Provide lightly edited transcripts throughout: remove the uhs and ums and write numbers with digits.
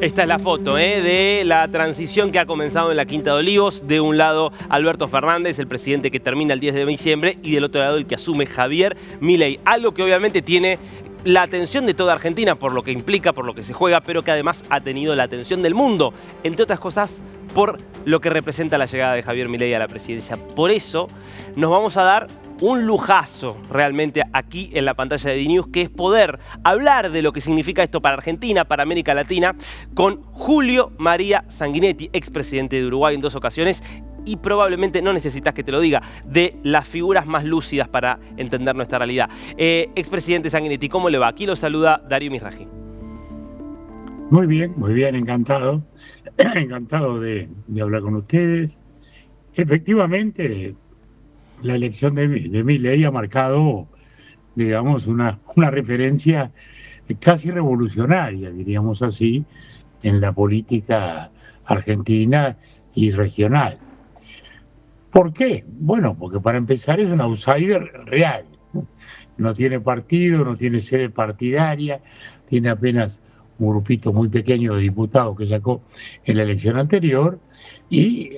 Esta es la foto de la transición que ha comenzado en la Quinta de Olivos. De un lado, Alberto Fernández, el presidente que termina el 10 de diciembre, y del otro lado, el que asume Javier Milei. Algo que obviamente tiene la atención de toda Argentina por lo que implica, por lo que se juega, pero que además ha tenido la atención del mundo, entre otras cosas, por lo que representa la llegada de Javier Milei a la presidencia. Por eso nos vamos a dar un lujazo realmente aquí en la pantalla de DNews, que es poder hablar de lo que significa esto para Argentina, para América Latina, con Julio María Sanguinetti, expresidente de Uruguay en 2 ocasiones, y probablemente no necesitas que te lo diga, de las figuras más lúcidas para entender nuestra realidad. Expresidente Sanguinetti, ¿cómo le va? Aquí lo saluda Darío Misraji. Muy bien, encantado. Encantado de hablar con ustedes. Efectivamente, la elección de Milei ha marcado, digamos, una referencia casi revolucionaria, diríamos así, en la política argentina y regional. ¿Por qué? Bueno, porque para empezar es un outsider real. No tiene partido, no tiene sede partidaria, tiene apenas un grupito muy pequeño de diputados que sacó en la elección anterior y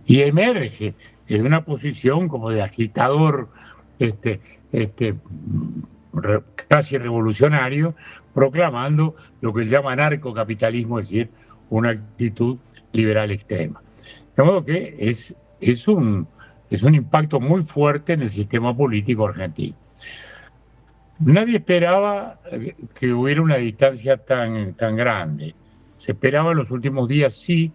emerge en una posición como de agitador este, este, casi revolucionario, proclamando lo que él llama anarcocapitalismo, es decir, una actitud liberal extrema. De modo que es un impacto muy fuerte en el sistema político argentino. Nadie esperaba que hubiera una distancia tan grande. Se esperaba en los últimos días, sí,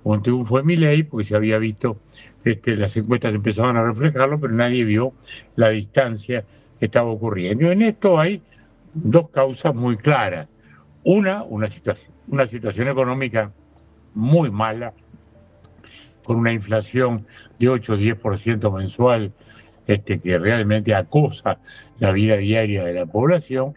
un triunfo de Milei, porque se había visto, las encuestas empezaban a reflejarlo, pero nadie vio la distancia que estaba ocurriendo. En esto hay 2 causas muy claras. Una situación económica muy mala, con una inflación de 8 o 10% mensual, que realmente acosa la vida diaria de la población,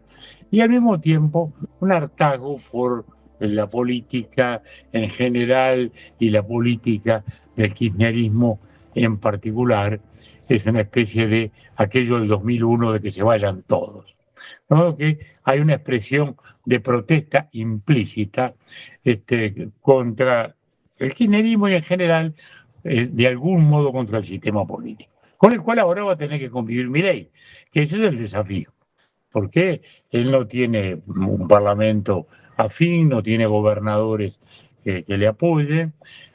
y al mismo tiempo un hartazgo por la política en general y la política del kirchnerismo en particular. Es una especie de aquello del 2001 de que se vayan todos. De modo que hay una expresión de protesta implícita contra el kirchnerismo y en general, de algún modo, contra el sistema político, con el cual ahora va a tener que convivir Milei, que ese es el desafío, porque él no tiene un parlamento afín, no tiene gobernadores que le apoyen,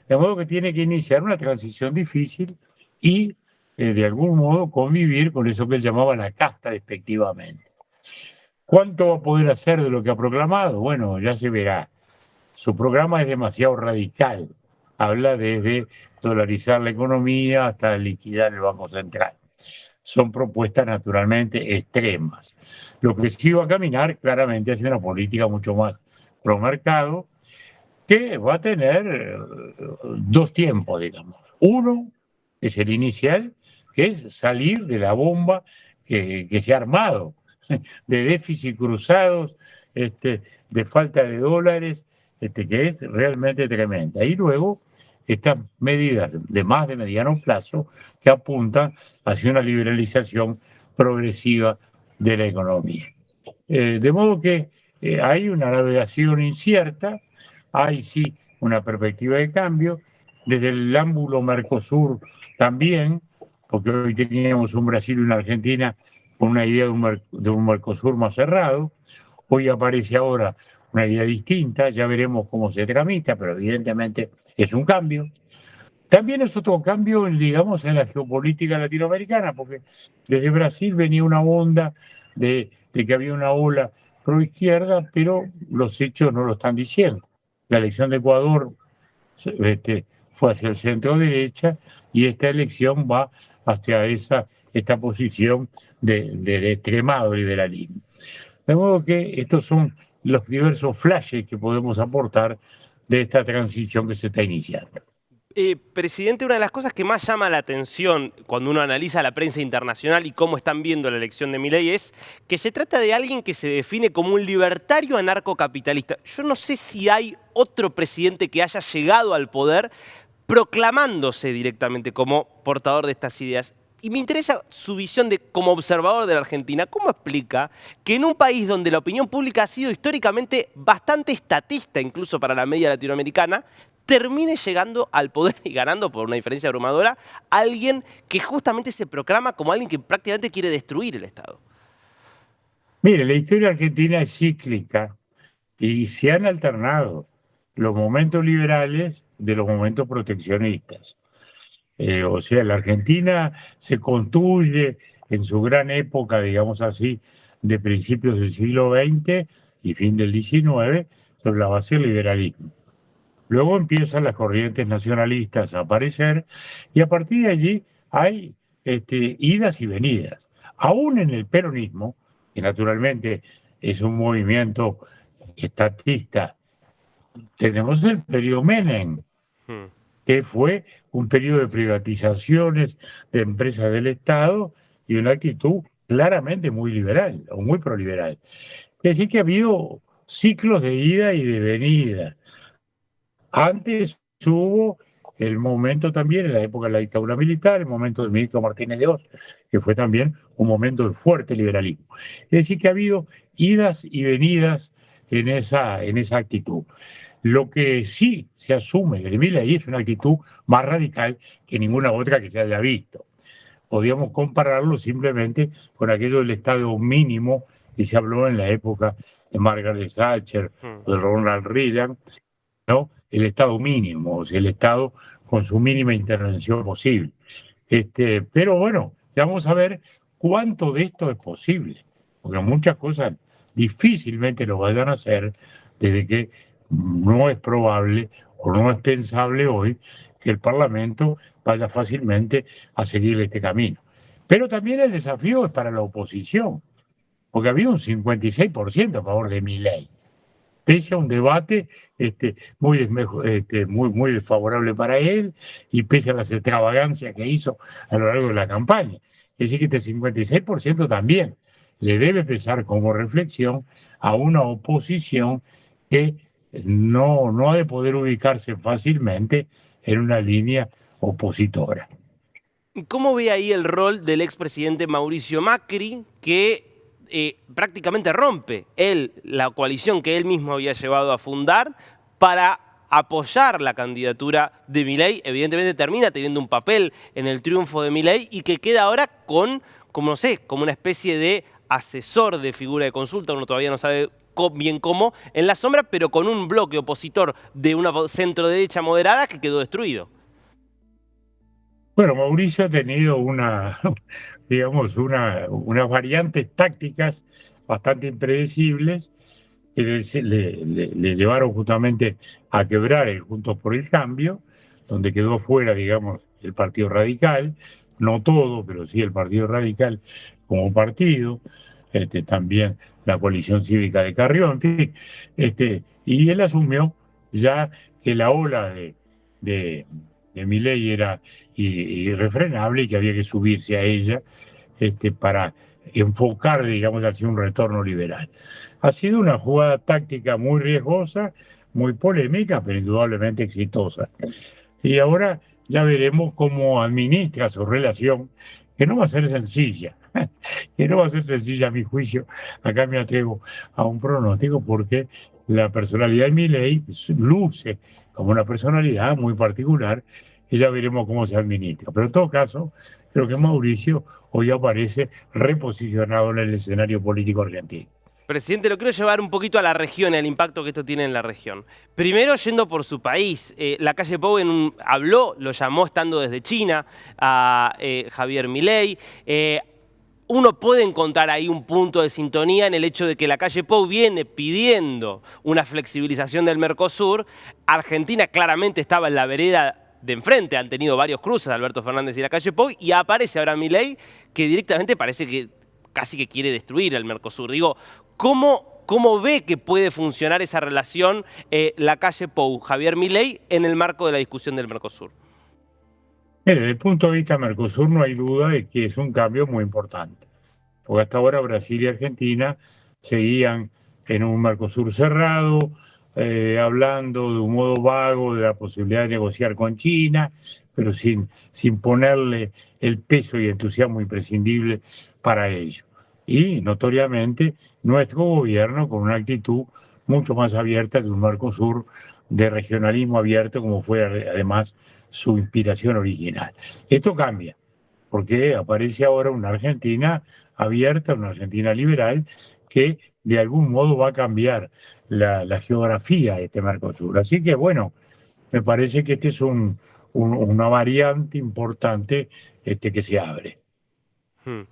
de modo que tiene que iniciar una transición difícil y, de algún modo, convivir con eso que él llamaba la casta despectivamente. ¿Cuánto va a poder hacer de lo que ha proclamado? Bueno, ya se verá. Su programa es demasiado radical. Habla desde dolarizar la economía hasta liquidar el Banco Central. Son propuestas naturalmente extremas. Lo que sí va a caminar claramente hacia una política mucho más pro mercado, que va a tener 2 tiempos, digamos. Uno es el inicial, que es salir de la bomba que se ha armado, de déficit cruzados, de falta de dólares, que es realmente tremenda. Y luego estas medidas de más de mediano plazo que apuntan hacia una liberalización progresiva de la economía. De modo que hay una navegación incierta, hay sí una perspectiva de cambio, desde el ángulo Mercosur también, porque hoy teníamos un Brasil y una Argentina con una idea de un Mercosur más cerrado. Hoy aparece ahora una idea distinta, ya veremos cómo se tramita, pero evidentemente es un cambio. También es otro cambio, digamos, en la geopolítica latinoamericana, porque desde Brasil venía una onda de que había una ola pro izquierda, pero los hechos no lo están diciendo. La elección de Ecuador fue hacia el centro derecha y esta elección va hacia esta posición de extremado liberalismo. De modo que estos son los diversos flashes que podemos aportar de esta transición que se está iniciando. Presidente, una de las cosas que más llama la atención cuando uno analiza la prensa internacional y cómo están viendo la elección de Milei es que se trata de alguien que se define como un libertario anarcocapitalista. Yo no sé si hay otro presidente que haya llegado al poder proclamándose directamente como portador de estas ideas. Y me interesa su visión como observador de la Argentina. ¿Cómo explica que en un país donde la opinión pública ha sido históricamente bastante estatista, incluso para la media latinoamericana, termine llegando al poder y ganando por una diferencia abrumadora alguien que justamente se proclama como alguien que prácticamente quiere destruir el Estado? Mire, la historia argentina es cíclica y se han alternado los momentos liberales de los momentos proteccionistas. O sea, la Argentina se construye en su gran época, digamos así, de principios del siglo XX y fin del XIX, sobre la base del liberalismo. Luego empiezan las corrientes nacionalistas a aparecer y a partir de allí hay idas y venidas. Aún en el peronismo, que naturalmente es un movimiento estatista, tenemos el periodo Menem, Hmm. que fue un periodo de privatizaciones de empresas del Estado y una actitud claramente muy liberal o muy proliberal. Es decir, que ha habido ciclos de ida y de venida. Antes hubo el momento también, en la época de la dictadura militar, el momento del ministro Martínez de Oz, que fue también un momento de fuerte liberalismo. Es decir, que ha habido idas y venidas en esa actitud. Lo que sí se asume de Milei es una actitud más radical que ninguna otra que se haya visto. Podríamos compararlo simplemente con aquello del Estado mínimo que se habló en la época de Margaret Thatcher Hmm. o de Ronald Reagan, ¿no? El Estado mínimo, o sea, el Estado con su mínima intervención posible. Pero bueno, ya vamos a ver cuánto de esto es posible, porque muchas cosas difícilmente lo vayan a hacer desde que no es probable o no es pensable hoy que el Parlamento vaya fácilmente a seguir este camino. Pero también el desafío es para la oposición, porque había un 56% a favor de Milei, pese a un debate muy desfavorable para él y pese a las extravagancias que hizo a lo largo de la campaña. Es decir, que este 56% también le debe pesar como reflexión a una oposición que no ha de poder ubicarse fácilmente en una línea opositora. ¿Cómo ve ahí el rol del expresidente Mauricio Macri, que prácticamente rompe la coalición que él mismo había llevado a fundar para apoyar la candidatura de Milei? Evidentemente termina teniendo un papel en el triunfo de Milei y que queda ahora como no sé, como una especie de asesor de figura de consulta, uno todavía no sabe bien cómo, en la sombra, pero con un bloque opositor de una centro derecha moderada que quedó destruido. Bueno, Mauricio ha tenido digamos, unas variantes tácticas bastante impredecibles que le llevaron justamente a quebrar el Juntos por el Cambio, donde quedó fuera, digamos, el Partido Radical, no todo, pero sí el Partido Radical como partido, también la coalición cívica de Carrión, en fin, y él asumió ya que la ola de, de Milei era irrefrenable y que había que subirse a ella para enfocar, digamos, hacia un retorno liberal. Ha sido una jugada táctica muy riesgosa, muy polémica, pero indudablemente exitosa. Y ahora ya veremos cómo administra su relación, que no va a ser sencilla, que no va a ser sencilla a mi juicio. Acá me atrevo a un pronóstico porque la personalidad de Milei luce como una personalidad muy particular y ya veremos cómo se administra. Pero en todo caso, creo que Mauricio hoy aparece reposicionado en el escenario político argentino. Presidente, lo quiero llevar un poquito a la región, al impacto que esto tiene en la región. Primero, yendo por su país, la calle Pou habló, lo llamó estando desde China a Javier Milei. Uno puede encontrar ahí un punto de sintonía en el hecho de que la calle Pou viene pidiendo una flexibilización del Mercosur. Argentina claramente estaba en la vereda de enfrente, han tenido varios cruces, Alberto Fernández y la calle Pou, y aparece ahora Milei, que directamente parece que casi que quiere destruir el Mercosur. Digo, ¿cómo ve que puede funcionar esa relación la calle Pou, Javier Milei, en el marco de la discusión del Mercosur? Mire, desde el punto de vista Mercosur no hay duda de que es un cambio muy importante, porque hasta ahora Brasil y Argentina seguían en un Mercosur cerrado, hablando de un modo vago de la posibilidad de negociar con China, pero sin ponerle el peso y entusiasmo imprescindible para ello. Y notoriamente nuestro gobierno con una actitud mucho más abierta de un Mercosur de regionalismo abierto, como fue además su inspiración original. Esto cambia, porque aparece ahora una Argentina abierta, una Argentina liberal, que de algún modo va a cambiar la geografía de este Mercosur. Así que bueno, me parece que este es una variante importante que se abre. Hmm.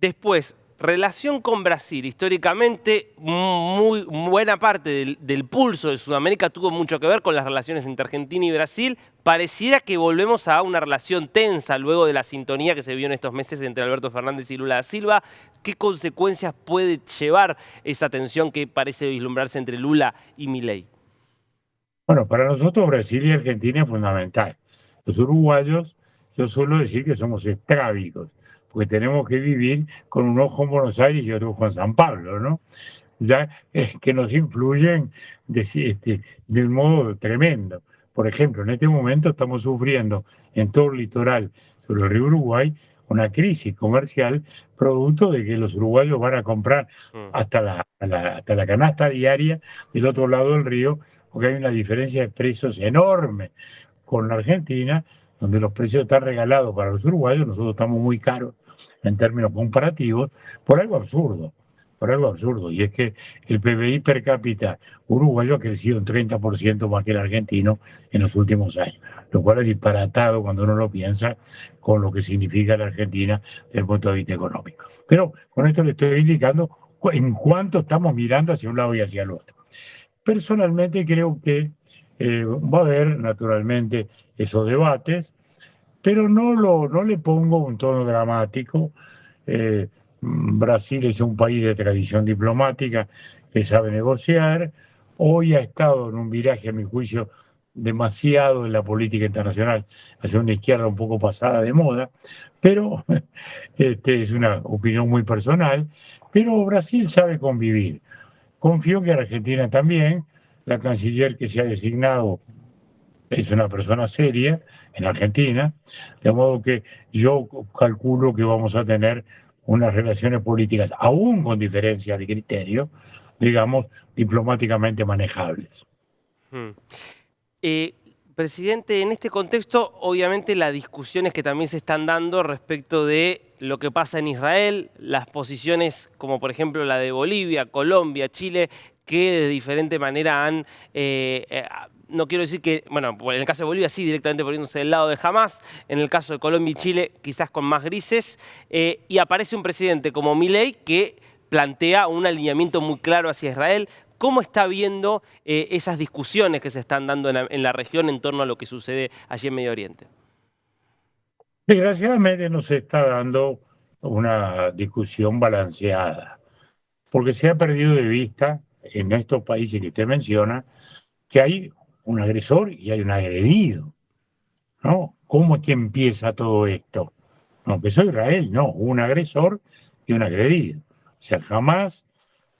Después, relación con Brasil. Históricamente, muy buena parte del pulso de Sudamérica tuvo mucho que ver con las relaciones entre Argentina y Brasil. Pareciera que volvemos a una relación tensa luego de la sintonía que se vio en estos meses entre Alberto Fernández y Lula da Silva. ¿Qué consecuencias puede llevar esa tensión que parece vislumbrarse entre Lula y Milei? Bueno, para nosotros Brasil y Argentina es fundamental. Los uruguayos, yo suelo decir que somos estrábicos, porque tenemos que vivir con un ojo en Buenos Aires y otro ojo en San Pablo, ¿no? Ya que nos influyen de un modo tremendo. Por ejemplo, en este momento estamos sufriendo en todo el litoral sobre el río Uruguay una crisis comercial producto de que los uruguayos van a comprar hasta la canasta diaria del otro lado del río, porque hay una diferencia de precios enorme con la Argentina, donde los precios están regalados para los uruguayos, nosotros estamos muy caros en términos comparativos, por algo absurdo, y es que el PBI per cápita uruguayo ha crecido un 30% más que el argentino en los últimos años, lo cual es disparatado cuando uno lo piensa con lo que significa la Argentina desde el punto de vista económico. Pero con esto le estoy indicando en cuánto estamos mirando hacia un lado y hacia el otro. Personalmente creo que va a haber naturalmente esos debates, pero no le pongo un tono dramático. Brasil es un país de tradición diplomática que sabe negociar. Hoy ha estado en un viraje, a mi juicio, demasiado en la política internacional, hacia una izquierda un poco pasada de moda, pero es una opinión muy personal. Pero Brasil sabe convivir. Confío que Argentina también. La canciller que se ha designado es una persona seria en Argentina, de modo que yo calculo que vamos a tener unas relaciones políticas, aún con diferencias de criterio, digamos, diplomáticamente manejables. Hmm. Presidente, en este contexto, obviamente las discusiones que también se están dando respecto de lo que pasa en Israel, las posiciones como por ejemplo la de Bolivia, Colombia, Chile, que de diferente manera han, no quiero decir que, bueno, en el caso de Bolivia sí, directamente poniéndose del lado de Hamás, en el caso de Colombia y Chile quizás con más grises, y aparece un presidente como Milei que plantea un alineamiento muy claro hacia Israel. ¿Cómo está viendo esas discusiones que se están dando en la región en torno a lo que sucede allí en Medio Oriente? Desgraciadamente no se está dando una discusión balanceada, porque se ha perdido de vista en estos países que usted menciona que hay un agresor y hay un agredido, ¿no? ¿Cómo es que empieza todo esto? No empezó Israel, no, un agresor y un agredido. O sea, jamás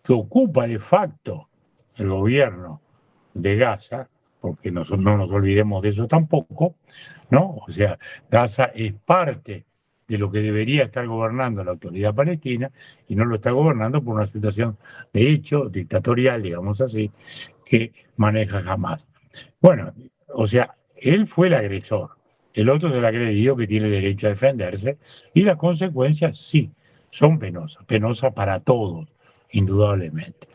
que ocupa de facto el gobierno de Gaza, porque no nos olvidemos de eso tampoco, ¿no? O sea, Gaza es parte de lo que debería estar gobernando la autoridad palestina y no lo está gobernando por una situación de hecho dictatorial, digamos así, que maneja Hamas. Bueno, o sea, él fue el agresor, el otro es el agredido que tiene derecho a defenderse y las consecuencias sí son penosas para todos, indudablemente.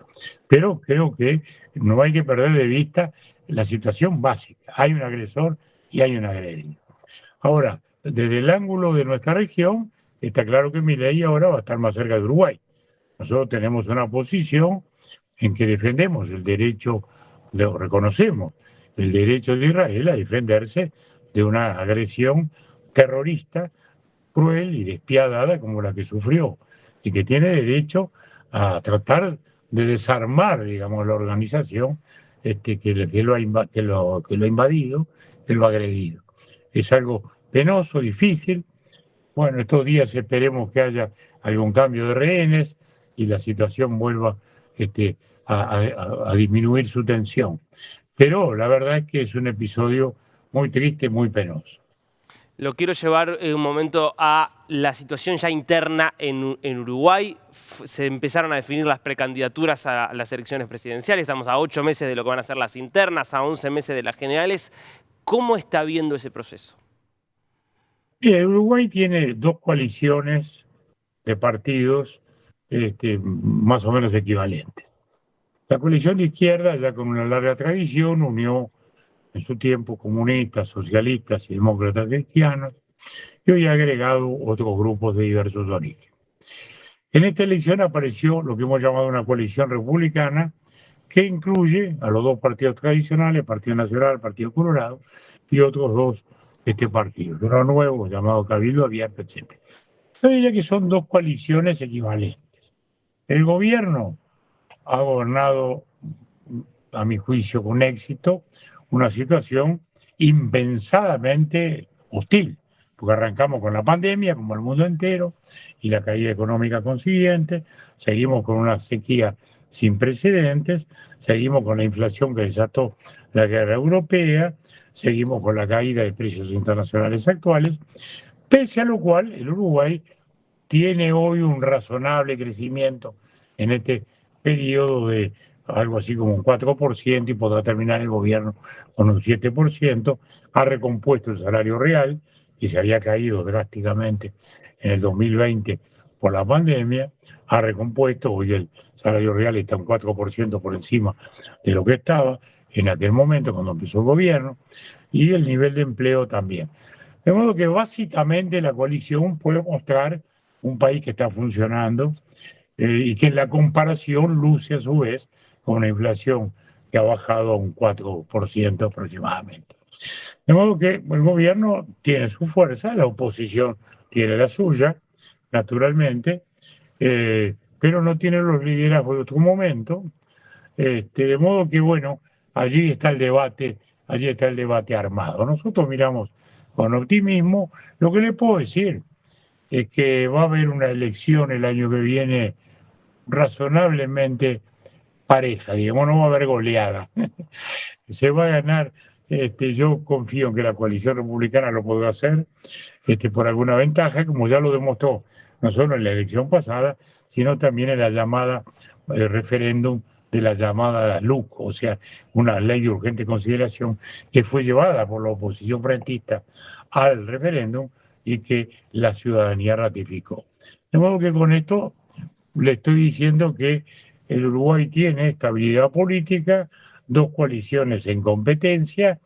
Pero creo que no hay que perder de vista la situación básica. Hay un agresor y hay un agredido. Ahora, desde el ángulo de nuestra región, está claro que Milei ahora va a estar más cerca de Uruguay. Nosotros tenemos una posición en que defendemos el derecho, reconocemos el derecho de Israel a defenderse de una agresión terrorista, cruel y despiadada como la que sufrió, y que tiene derecho a tratar de desarmar, digamos, la organización que lo ha invadido, que lo ha agredido. Es algo penoso, difícil. Bueno, estos días esperemos que haya algún cambio de rehenes y la situación vuelva a disminuir su tensión. Pero la verdad es que es un episodio muy triste, muy penoso. Lo quiero llevar un momento a la situación ya interna en Uruguay. Se empezaron a definir las precandidaturas a las elecciones presidenciales. Estamos a 8 meses de lo que van a ser las internas, a 11 meses de las generales. ¿Cómo está viendo ese proceso? Uruguay tiene dos coaliciones de partidos más o menos equivalentes. La coalición de izquierda, ya con una larga tradición, unió en su tiempo comunistas, socialistas y demócratas cristianos, y hoy ha agregado otros grupos de diversos orígenes. En esta elección apareció lo que hemos llamado una coalición republicana, que incluye a los dos partidos tradicionales, Partido Nacional, Partido Colorado, y otros dos partidos, uno nuevo llamado Cabildo Abierto, etc. Yo diría que son dos coaliciones equivalentes. El gobierno ha gobernado, a mi juicio, con éxito, una situación impensadamente hostil, porque arrancamos con la pandemia, como el mundo entero, y la caída económica consiguiente, seguimos con una sequía sin precedentes, seguimos con la inflación que desató la guerra europea, seguimos con la caída de precios internacionales actuales, pese a lo cual el Uruguay tiene hoy un razonable crecimiento en este periodo de algo así como un 4% y podrá terminar el gobierno con un 7%, ha recompuesto el salario real, que se había caído drásticamente en el 2020 por la pandemia, ha recompuesto, hoy el salario real está un 4% por encima de lo que estaba en aquel momento cuando empezó el gobierno, y el nivel de empleo también. De modo que básicamente la coalición puede mostrar un país que está funcionando y que en la comparación luce a su vez con una inflación que ha bajado a un 4% aproximadamente. De modo que el gobierno tiene su fuerza, la oposición tiene la suya, naturalmente, pero no tiene los liderazgos de otro momento. De modo que, bueno, allí está el debate armado. Nosotros miramos con optimismo. Lo que le puedo decir es que va a haber una elección el año que viene razonablemente pareja, digamos, no va a haber goleada. Se va a ganar, yo confío en que la coalición republicana lo podrá hacer por alguna ventaja, como ya lo demostró no solo en la elección pasada, sino también en la llamada referéndum de la llamada LUC, o sea, una ley de urgente consideración que fue llevada por la oposición frentista al referéndum y que la ciudadanía ratificó. De modo que con esto le estoy diciendo que el Uruguay tiene estabilidad política, dos coaliciones en competencia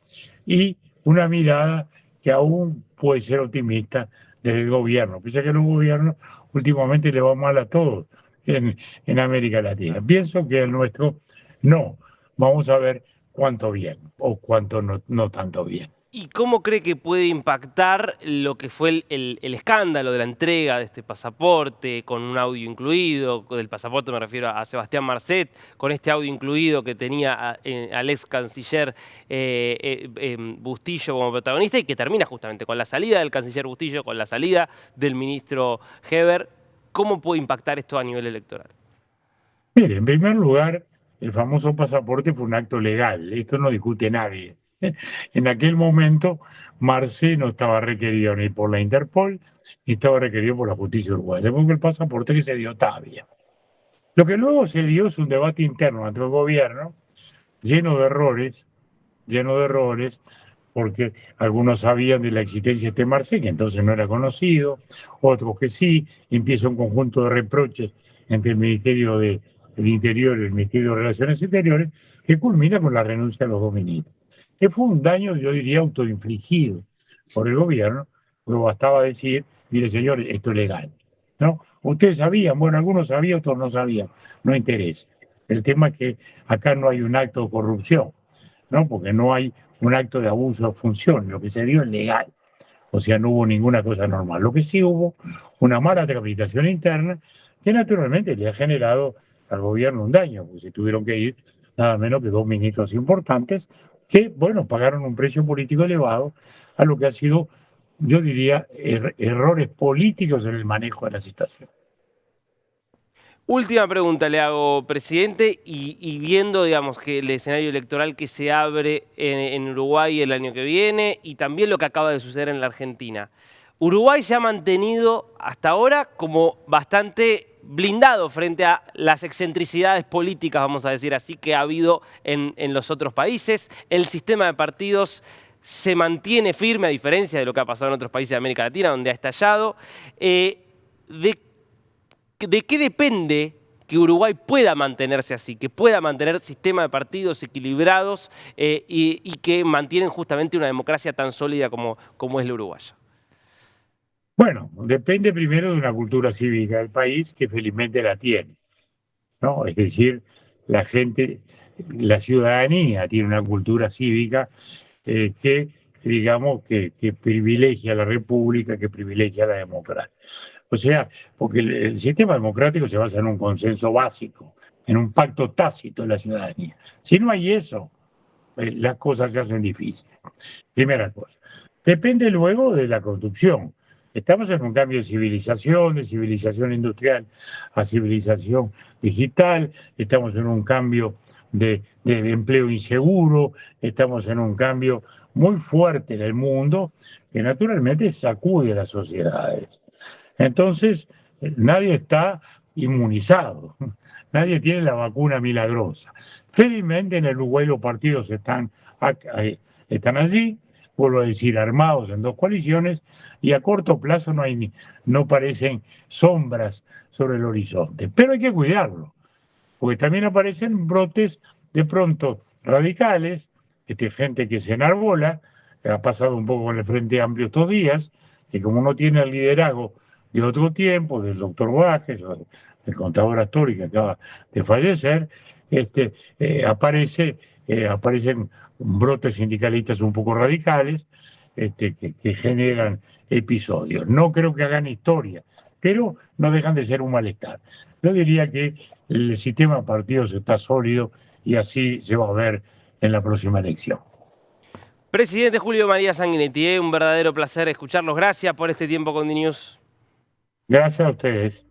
y una mirada que aún puede ser optimista desde el gobierno. Pese a que los gobiernos últimamente le va mal a todos en América Latina. Pienso que el nuestro no. Vamos a ver cuánto bien o cuánto no tanto bien. ¿Y cómo cree que puede impactar lo que fue el escándalo de la entrega de este pasaporte, con un audio incluido? Del pasaporte me refiero a Sebastián Marcet, con este audio incluido que tenía al ex canciller Bustillo como protagonista y que termina justamente con la salida del canciller Bustillo, con la salida del ministro Heber. ¿Cómo puede impactar esto a nivel electoral? Mire, en primer lugar, el famoso pasaporte fue un acto legal, esto no discute nadie. En aquel momento, Marcet no estaba requerido ni por la Interpol, ni estaba requerido por la justicia uruguaya, porque el pasaporte que se dio estaba bien. Lo que luego se dio es un debate interno entre el gobierno, lleno de errores, porque algunos sabían de la existencia de este Marcet, que entonces no era conocido, otros que sí, empieza un conjunto de reproches entre el Ministerio del Interior y el Ministerio de Relaciones Exteriores, que culmina con la renuncia de los dos ministros. Que fue un daño, yo diría, autoinfligido por el gobierno, pero bastaba decir, mire señores, esto es legal, ¿no? Ustedes sabían, bueno, algunos sabían, otros no sabían, no interesa. El tema es que acá no hay un acto de corrupción, ¿no? Porque no hay un acto de abuso de función, lo que se dio es legal, o sea, no hubo ninguna cosa normal. Lo que sí hubo, una mala tramitación interna, que naturalmente le ha generado al gobierno un daño, porque se tuvieron que ir nada menos que dos ministros importantes, que, bueno, pagaron un precio político elevado a lo que ha sido, yo diría, errores políticos en el manejo de la situación. Última pregunta le hago, presidente, y viendo, digamos, que el escenario electoral que se abre en Uruguay el año que viene y también lo que acaba de suceder en la Argentina. Uruguay se ha mantenido hasta ahora como bastante blindado frente a las excentricidades políticas, vamos a decir así, que ha habido en los otros países. El sistema de partidos se mantiene firme, a diferencia de lo que ha pasado en otros países de América Latina, donde ha estallado. ¿De qué depende que Uruguay pueda mantenerse así, que pueda mantener sistema de partidos equilibrados y que mantienen justamente una democracia tan sólida como es la uruguaya? Bueno, depende primero de una cultura cívica del país que felizmente la tiene, ¿no? Es decir, la gente, la ciudadanía tiene una cultura cívica que, digamos, que privilegia la república, que privilegia la democracia. O sea, porque el sistema democrático se basa en un consenso básico, en un pacto tácito de la ciudadanía. Si no hay eso, las cosas se hacen difíciles. Primera cosa. Depende luego de la construcción. Estamos en un cambio de civilización industrial a civilización digital, estamos en un cambio de empleo inseguro, estamos en un cambio muy fuerte en el mundo que naturalmente sacude a las sociedades. Entonces, nadie está inmunizado, nadie tiene la vacuna milagrosa. Felizmente en el Uruguay los partidos están allí, vuelvo a decir, armados en dos coaliciones, y a corto plazo no parecen sombras sobre el horizonte. Pero hay que cuidarlo, porque también aparecen brotes de pronto radicales, gente que se enarbola, ha pasado un poco con el Frente Amplio estos días, que como no tiene el liderazgo de otro tiempo, del doctor Vázquez, o del contador Astori que acaba de fallecer, aparecen brotes sindicalistas un poco radicales que generan episodios. No creo que hagan historia, pero no dejan de ser un malestar. Yo diría que el sistema de partidos está sólido y así se va a ver en la próxima elección. Presidente Julio María Sanguinetti, un verdadero placer escucharlos. Gracias por este tiempo con DNews. Gracias a ustedes.